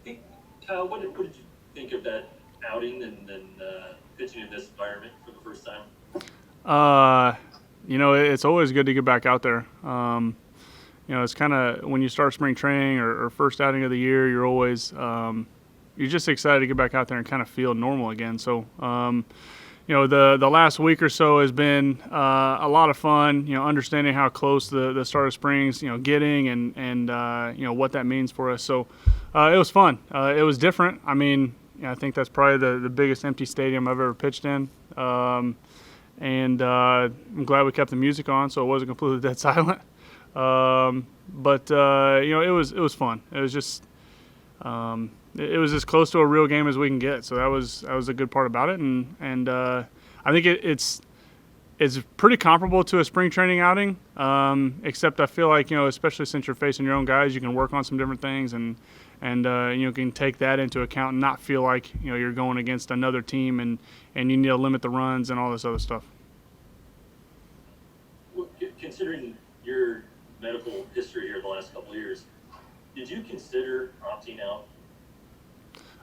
Hey, Kyle, what did you think of that outing and then pitching in this environment for the first time? Uh, it's always good to get back out there. It's kind of when you start spring training or first outing of the year, you're just excited to get back out there and kind of feel normal again. So, the last week or so has been a lot of fun. Understanding how close the start of spring's getting and what that means for us. So, it was fun. It was different. I mean, I think that's probably the biggest empty stadium I've ever pitched in. And I'm glad we kept the music on, so it wasn't completely dead silent. But it was fun. It was just it was as close to a real game as we can get. So that was a good part about it, and I think it's pretty comparable to a spring training outing. Except I feel like especially since you're facing your own guys, you can work on some different things and you can take that into account and not feel like you're going against another team and you need to limit the runs and all this other stuff. Well, considering your medical history here the last couple of years, did you consider opting out?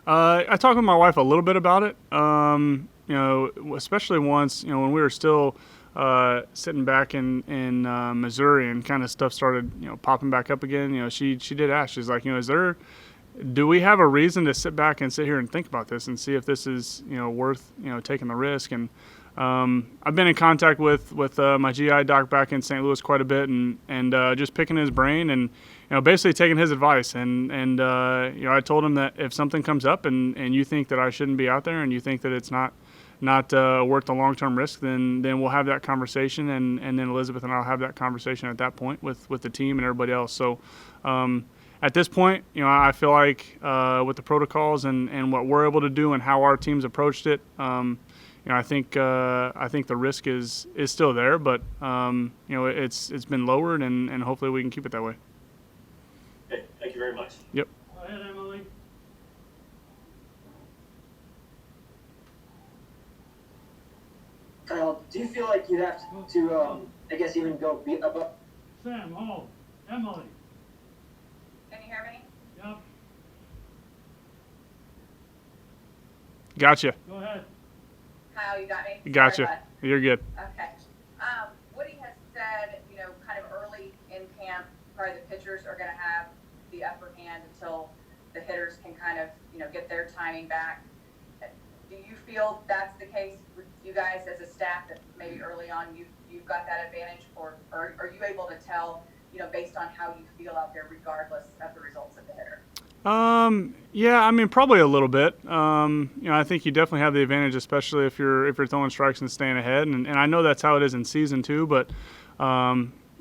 I talked with my wife a little bit about it. Especially once when we were still sitting back in Missouri and kind of stuff started popping back up again. She did ask. She's like, do we have a reason to sit back and sit here and think about this and see if this is worth taking the risk? And I've been in contact with my GI doc back in St. Louis quite a bit, and just picking his brain and basically taking his advice. And I told him that if something comes up and you think that I shouldn't be out there and you think that it's not worth the long-term risk, then we'll have that conversation, and then Elizabeth and I'll have that conversation at that point with the team and everybody else. So at this point, I feel like with the protocols and what we're able to do and how our teams approached it, I think the risk is still there, but it's been lowered, and hopefully we can keep it that way. Okay, thank you very much. Yep. Go ahead, Emily. Kyle, do you feel like you have to I guess, even go be above? Sam, hold. Emily. Can you hear me? Yep. Gotcha. Go ahead. Kyle, you got me? Gotcha. Sorry, You're good. okay. Woody has said, kind of early in camp, probably the pitchers are going to have the upper hand until the hitters can kind of, get their timing back. Do you feel that's the case with you guys as a staff, that maybe early on you've got that advantage, or are you able to tell, based on how you feel out there regardless of the results of the hitter? Yeah, I mean, probably a little bit. I think you definitely have the advantage, especially if you're throwing strikes and staying ahead. And I know that's how it is in season too. But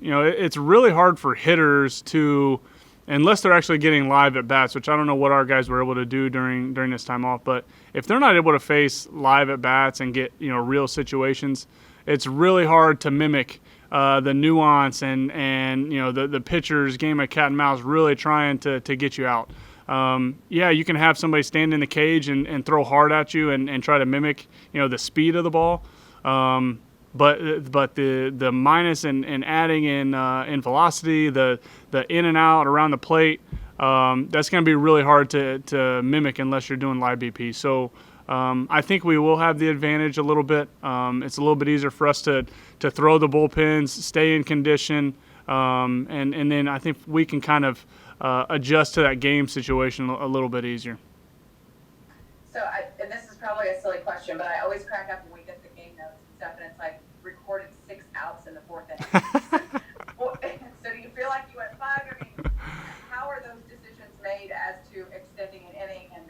it's really hard for hitters to, unless they're actually getting live at bats, which I don't know what our guys were able to do during this time off. But if they're not able to face live at bats and get real situations, it's really hard to mimic the nuance and the pitcher's game of cat and mouse, really trying to get you out. Yeah, you can have somebody stand in the cage and throw hard at you and try to mimic the speed of the ball. But the minus and adding in velocity, the in and out around the plate, that's going to be really hard to mimic unless you're doing live BP. So I think we will have the advantage a little bit. It's a little bit easier for us to throw the bullpens, stay in condition, and then I think we can kind of adjust to that game situation a little bit easier. So, and this is probably a silly question, but I always crack up when we get the game notes and stuff, and it's like recorded 6 outs in the 4th inning. So do you feel like you went 5? I mean, how are those decisions made as to extending an inning and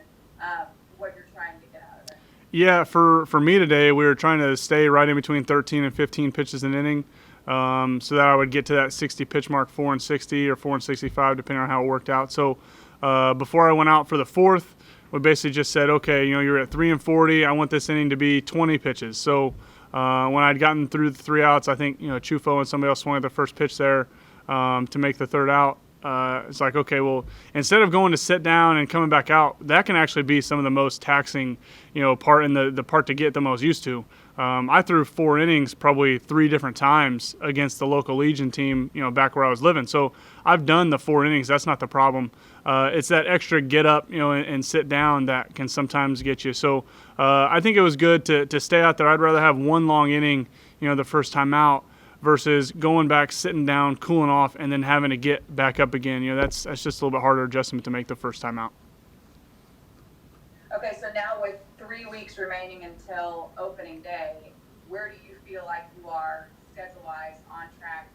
what you're trying to get out of it? Yeah, for me today, we were trying to stay right in between 13 and 15 pitches an inning, so that I would get to that 60 pitch mark, 4 and 60 or 4 and 65, depending on how it worked out. So before I went out for the 4th, we basically just said, okay, you're at 3 and 40. I want this inning to be 20 pitches. So when I'd gotten through the 3 outs, I think Chufo and somebody else swung at the first pitch there to make the 3rd out. It's like, okay, well, instead of going to sit down and coming back out, that can actually be some of the most taxing, part and the part to get the most used to. I threw 4 innings probably 3 different times against the local Legion team, back where I was living. So I've done the 4 innings. That's not the problem. It's that extra get up, and sit down that can sometimes get you. So I think it was good to stay out there. I'd rather have 1 long inning, the first time out versus going back, sitting down, cooling off, and then having to get back up again. That's just a little bit harder adjustment to make the first time out. Okay, so now with 3 weeks remaining until opening day, where do you feel like you are schedule-wise on track,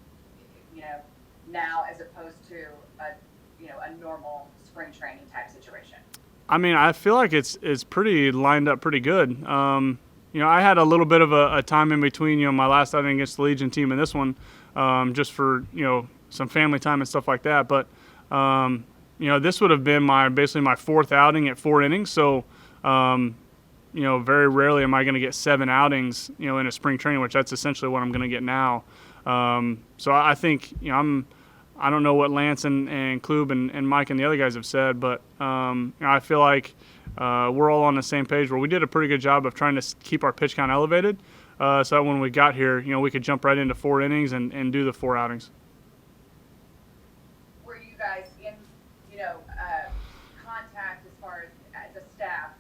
now as opposed to a normal spring training type situation? I mean, I feel like it's pretty lined up pretty good. I had a little bit of a time in between, my last outing against the Legion team and this one, just for, some family time and stuff like that. But, this would have been basically my 4th outing at 4 innings. So, very rarely am I going to get 7 outings, in a spring training, which that's essentially what I'm going to get now. So I think, I don't know what Lance and Klub and Mike and the other guys have said, but I feel like we're all on the same page where we did a pretty good job of trying to keep our pitch count elevated, so that when we got here, we could jump right into 4 innings and do the 4 outings. Were you guys in, contact as far as the staff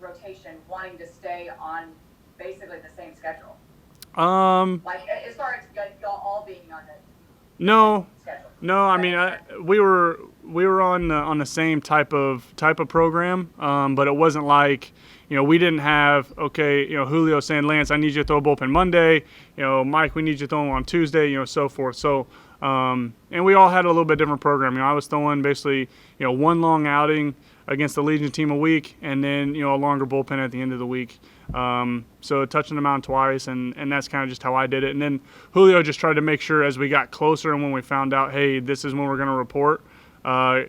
rotation wanting to stay on basically the same schedule? Like as far as y'all all being on the No. schedule? No, I mean, we were on the same type of program, but it wasn't like, we didn't have, Julio saying, Lance, I need you to throw a bullpen Monday, Mike, we need you to throw on Tuesday, so forth. So, and we all had a little bit different program. I was throwing basically, 1 long outing against the Legion team a week, and then, a longer bullpen at the end of the week. So touching the mound twice, and that's kind of just how I did it. And then Julio just tried to make sure as we got closer and when we found out, hey, this is when we're going to report,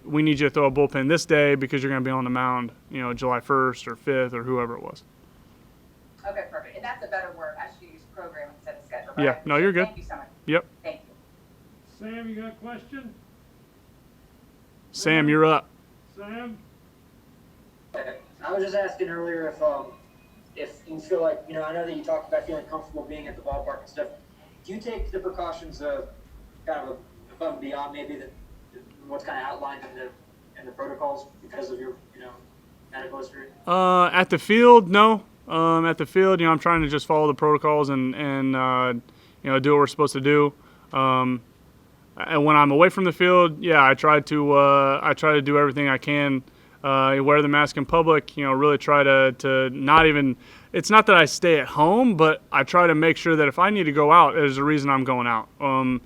we need you to throw a bullpen this day because you're going to be on the mound, July 1st or 5th or whoever it was. Okay, perfect. And that's a better word. I should use program instead of schedule. Yeah, no, you're good. Thank you so much. Yep. Thank you. Sam, you got a question? Sam, you're up. Sam? I was just asking earlier if you feel like, I know that you talked about feeling comfortable being at the ballpark and stuff. Do you take the precautions of kind of above and beyond maybe what's kind of outlined in the protocols because of your, medical history? At the field, no. At the field, I'm trying to just follow the protocols and do what we're supposed to do. And when I'm away from the field, yeah, I try to do everything I can. Wear the mask in public, really try to not even, it's not that I stay at home, but I try to make sure that if I need to go out, there's a reason I'm going out. And,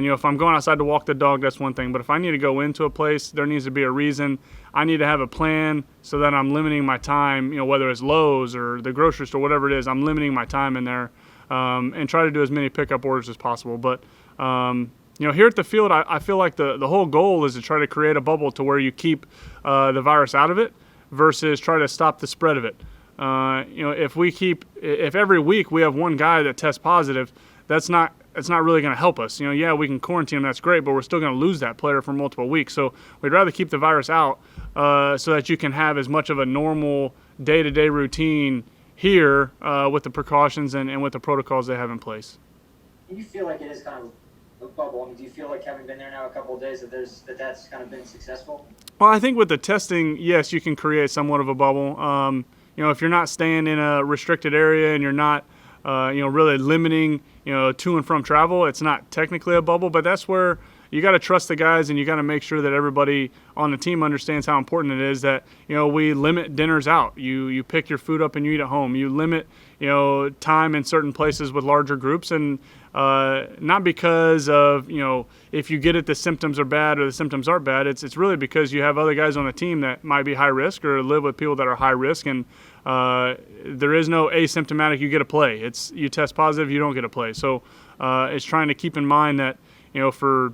if I'm going outside to walk the dog, that's one thing. But if I need to go into a place, there needs to be a reason. I need to have a plan so that I'm limiting my time, whether it's Lowe's or the grocery store, whatever it is, I'm limiting my time in there, and try to do as many pickup orders as possible. But, here at the field, I feel like the whole goal is to try to create a bubble to where you keep the virus out of it versus try to stop the spread of it. If every week we have one guy that tests positive, that's not really going to help us. Yeah, we can quarantine him, that's great, but we're still going to lose that player for multiple weeks. So we'd rather keep the virus out so that you can have as much of a normal day-to-day routine here with the precautions and with the protocols they have in place. Do you feel like it is kind of a bubble? I mean, do you feel like having been there now a couple of days that's kind of been successful? Well, I think with the testing, yes, you can create somewhat of a bubble. If you're not staying in a restricted area and you're not, really limiting, to and from travel, it's not technically a bubble, but that's where you got to trust the guys and you got to make sure that everybody on the team understands how important it is that, we limit dinners out. You pick your food up and you eat at home. You limit, time in certain places with larger groups, and not because of, if you get it, the symptoms are bad or the symptoms aren't bad. It's really because you have other guys on the team that might be high risk or live with people that are high risk, and there is no asymptomatic you get to play. It's you test positive, you don't get to play. So it's trying to keep in mind that, for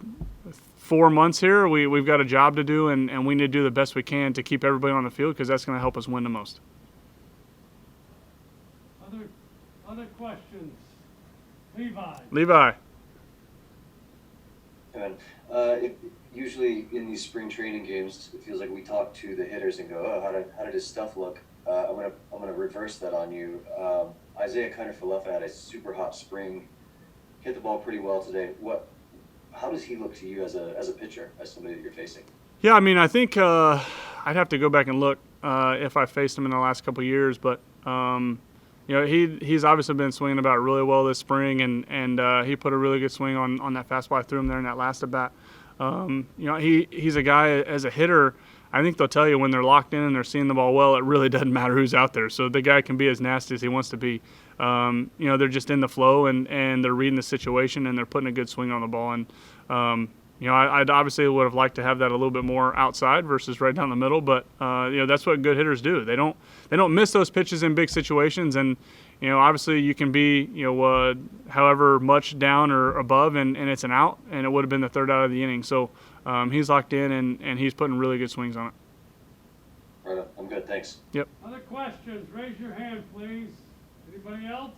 4 months here, we've got a job to do, and we need to do the best we can to keep everybody on the field because that's going to help us win the most. Other questions? Levi. Usually in these spring training games, it feels like we talk to the hitters and go, "Oh, how did his stuff look?" I'm gonna reverse that on you. Isaiah Kiner-Falefa had a super hot spring, hit the ball pretty well today. How does he look to you as a pitcher, as somebody that you're facing? Yeah, I mean, I think I'd have to go back and look if I faced him in the last couple of years, but he's obviously been swinging about really well this spring, and he put a really good swing on that fastball I threw him there in that last at bat. He's a guy as a hitter. I think they'll tell you when they're locked in and they're seeing the ball well, it really doesn't matter who's out there. So the guy can be as nasty as he wants to be. They're just in the flow and they're reading the situation and they're putting a good swing on the ball. And I'd obviously would have liked to have that a little bit more outside versus right down the middle. But that's what good hitters do. They don't miss those pitches in big situations. And obviously you can be however much down or above and it's an out, and it would have been the third out of the inning. So he's locked in and he's putting really good swings on it. Right on. I'm good. Thanks. Yep. Other questions? Raise your hand, please. Anybody else?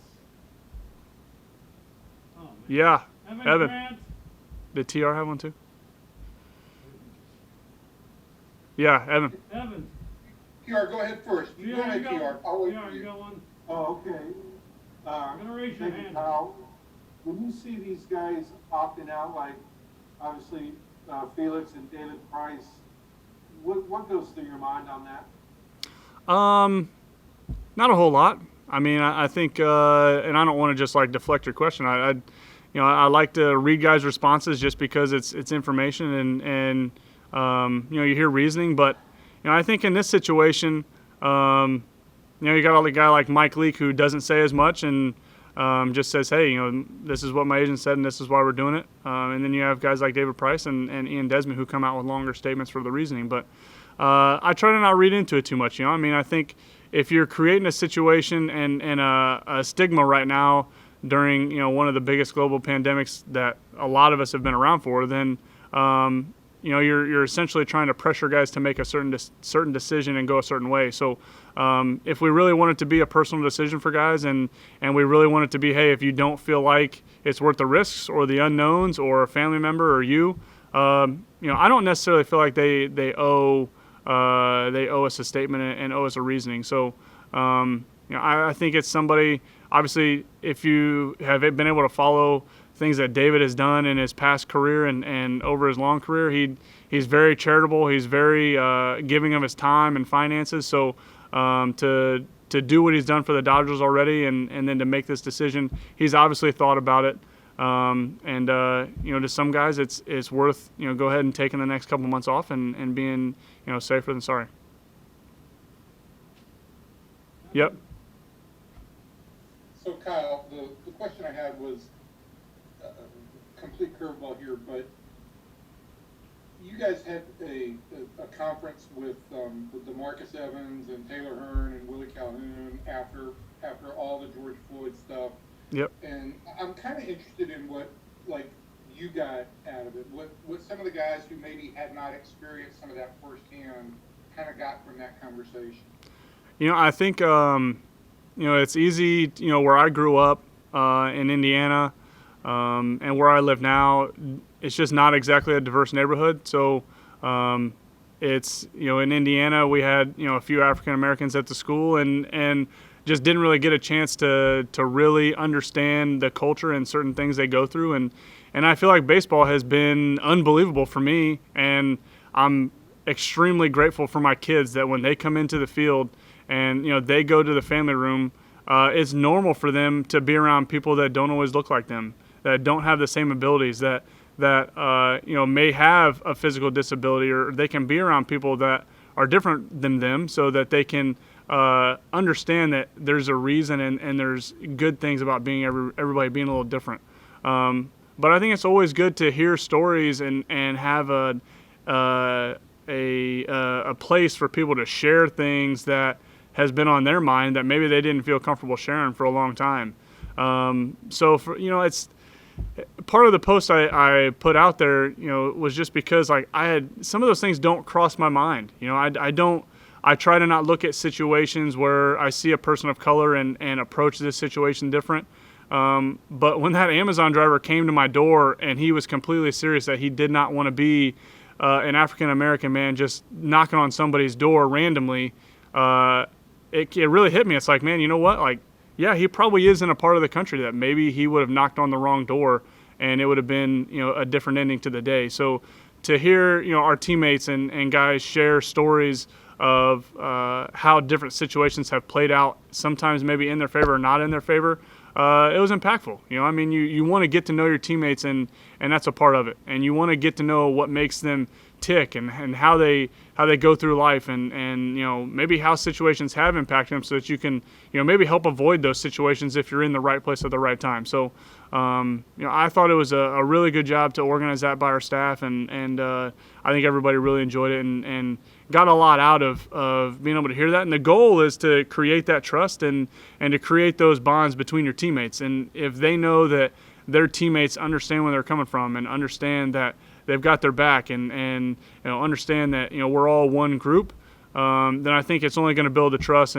Oh, man. Yeah. Evan. Grant? Did TR have one too? Yeah, Evan. Evan. TR, go ahead first. You go ahead, TR. I'll wait TR, for you you. got one? Oh, okay. I'm gonna raise your Thank you, hand. Kyle. When you see these guys opting out, like obviously Felix and David Price, what goes through your mind on that? Not a whole lot. I mean, I think, and I don't want to just like deflect your question. I like to read guys' responses just because it's information and you hear reasoning. But I think in this situation, you got a guy like Mike Leake who doesn't say as much and just says, hey, this is what my agent said and this is why we're doing it. And then you have guys like David Price and Ian Desmond who come out with longer statements for the reasoning. But I try to not read into it too much. I mean, I think if you're creating a situation and a stigma right now during one of the biggest global pandemics that a lot of us have been around for, then you're essentially trying to pressure guys to make a certain decision and go a certain way. So if we really want it to be a personal decision for guys and we really want it to be, hey, if you don't feel like it's worth the risks or the unknowns or a family member or you, I don't necessarily feel like they owe us a statement and owe us a reasoning. So I think it's somebody, obviously, if you have been able to follow things that David has done in his past career and over his long career, he's very charitable. He's very giving of his time and finances. So to do what he's done for the Dodgers already and then to make this decision, he's obviously thought about it. To some guys, it's worth go ahead and taking the next couple months off and being safer than sorry. Yep. So Kyle, the question I had was a complete curveball here, but you guys had a conference with DeMarcus Evans and Taylor Hearn and Willie Calhoun after all the George Floyd stuff. Yep. And I'm kind of interested in what you got out of it. What some of the guys who maybe had not experienced some of that firsthand kind of got from that conversation. I think it's easy. Where I grew up in Indiana and where I live now, it's just not exactly a diverse neighborhood. So it's in Indiana we had a few African Americans at the school and just didn't really get a chance to really understand the culture and certain things they go through. And I feel like baseball has been unbelievable for me, and I'm extremely grateful for my kids that when they come into the field and they go to the family room, it's normal for them to be around people that don't always look like them, that don't have the same abilities, that may have a physical disability, or they can be around people that are different than them so that they can understand that there's a reason and there's good things about being everybody being a little different. But I think it's always good to hear stories and have a place for people to share things that has been on their mind that maybe they didn't feel comfortable sharing for a long time. So for, it's part of the post I put out there, was just because I had some of those things don't cross my mind. I try to not look at situations where I see a person of color and approach this situation different. But when that Amazon driver came to my door and he was completely serious that he did not want to be an African-American man just knocking on somebody's door randomly, it really hit me. It's like, man, you know what? Like, yeah, he probably is in a part of the country that maybe he would have knocked on the wrong door and it would have been, a different ending to the day. So to hear, our teammates and guys share stories of how different situations have played out, sometimes maybe in their favor or not in their favor, it was impactful. You want to get to know your teammates, and that's a part of it. And you want to get to know what makes them tick and how they go through life, and maybe how situations have impacted them, so that you can maybe help avoid those situations if you're in the right place at the right time. So I thought it was a really good job to organize that by our staff, and I think everybody really enjoyed it and got a lot out of being able to hear that. And the goal is to create that trust and to create those bonds between your teammates. And if they know that their teammates understand where they're coming from and understand that they've got their back and understand that we're all one group, then I think it's only going to build the trust